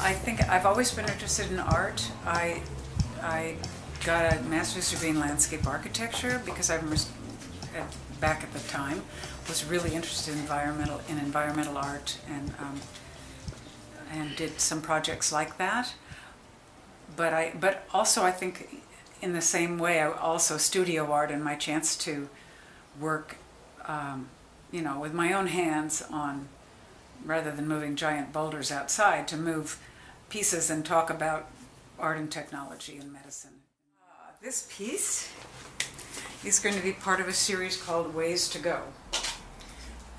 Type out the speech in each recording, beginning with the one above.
I think I've always been interested in art. I got a master's degree in landscape architecture because back at the time was really interested in environmental art and did some projects like that. But also I think in the same way, I also studio art and my chance to work, with my own hands on, rather than moving giant boulders outside, to move pieces and talk about art and technology and medicine. This piece is going to be part of a series called Ways to Go,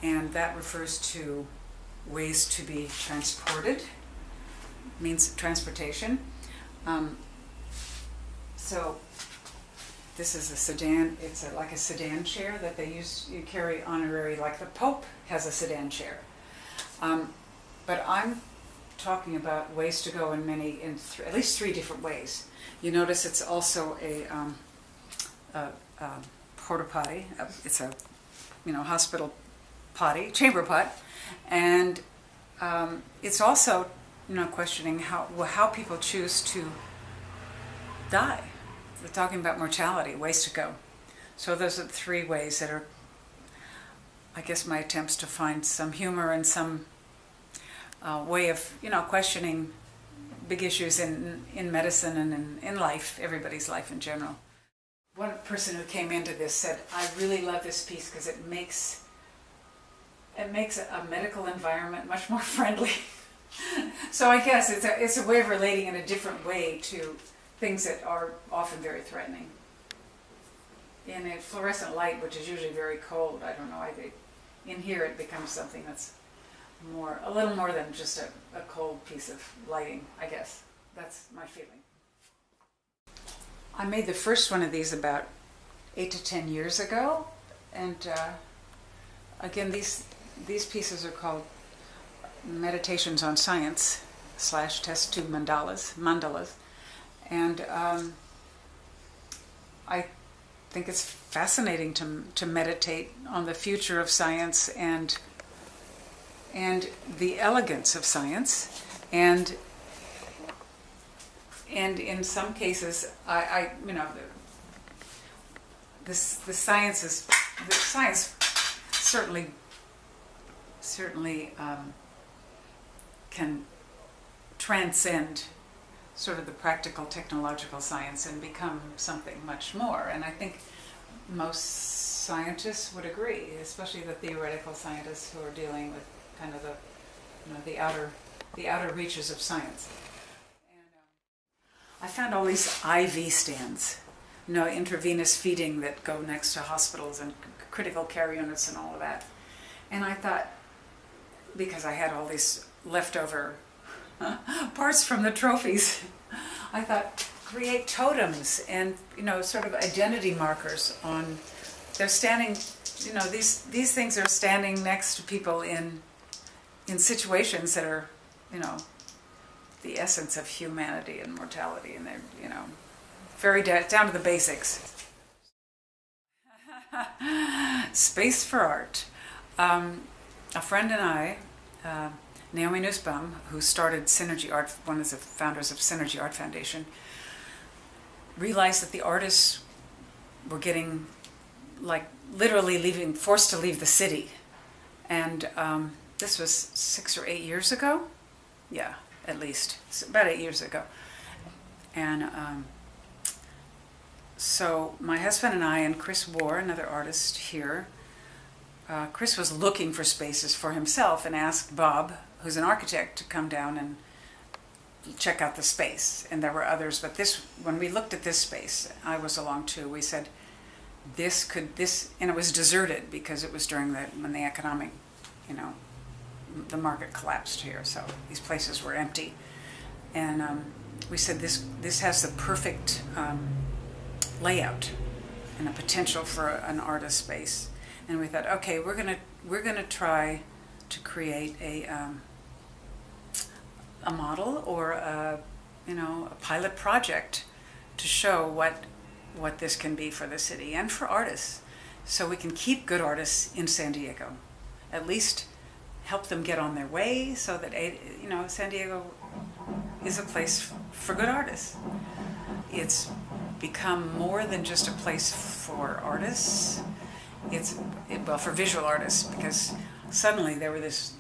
and that refers to ways to be transported, means transportation. So this is a sedan. It's like a sedan chair that you carry honorary, like the Pope has a sedan chair. But I'm talking about ways to go in at least three different ways. You notice it's also a porta potty. It's a hospital potty, chamber pot, and it's also questioning how people choose to die. We're talking about mortality, ways to go. So those are the three ways that are, I guess, my attempts to find some humor and some way of questioning big issues in medicine and in life, everybody's life in general. One person who came into this said, "I really love this piece because it makes a medical environment much more friendly." So I guess it's a way of relating in a different way to things that are often very threatening. In a fluorescent light, which is usually very cold, I don't know, in here it becomes something that's a little more than just a cold piece of lighting, I guess. That's my feeling. I made the first one of these about 8 to 10 years ago, and again, these pieces are called Meditations on Science / Test Tube Mandalas. And I think it's fascinating to meditate on the future of science and the elegance of science, and in some cases, the science certainly can transcend sort of the practical technological science and become something much more. And I think most scientists would agree, especially the theoretical scientists who are dealing with kind of the outer reaches of science. And I found all these IV stands, intravenous feeding that go next to hospitals and critical care units and all of that. And I thought, because I had all these leftover parts from the trophies, I thought, create totems and sort of identity markers on. They're standing, these things are standing next to people in situations that are, the essence of humanity and mortality, and they're very down to the basics. Space for art. A friend and I, Naomi Nussbaum, who started Synergy Art, one of the founders of Synergy Art Foundation, realized that the artists were getting, literally forced to leave the city. And this was 6 or 8 years ago? Yeah, at least. About 8 years ago. And so my husband and I and Chris Warr, another artist here, Chris was looking for spaces for himself and asked Bob, who's an architect, to come down and check out the space. And there were others, but when we looked at this space, I was along too, we said, and it was deserted because it was when the economic, the market collapsed here, so these places were empty. And we said, this has the perfect layout and a potential for an artist space. And we thought, okay, we're gonna try to create a model or a pilot project to show what this can be for the city and for artists, so we can keep good artists in San Diego, at least help them get on their way, so that San Diego is a place for good artists. It's become more than just a place for artists. Well, for visual artists, because suddenly there were this,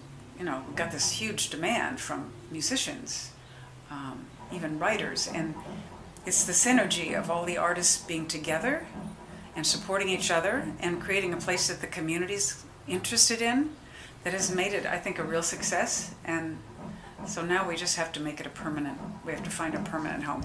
got this huge demand from musicians, even writers, and it's the synergy of all the artists being together and supporting each other and creating a place that the community's interested in that has made it, I think, a real success. And so now we just have to make it we have to find a permanent home.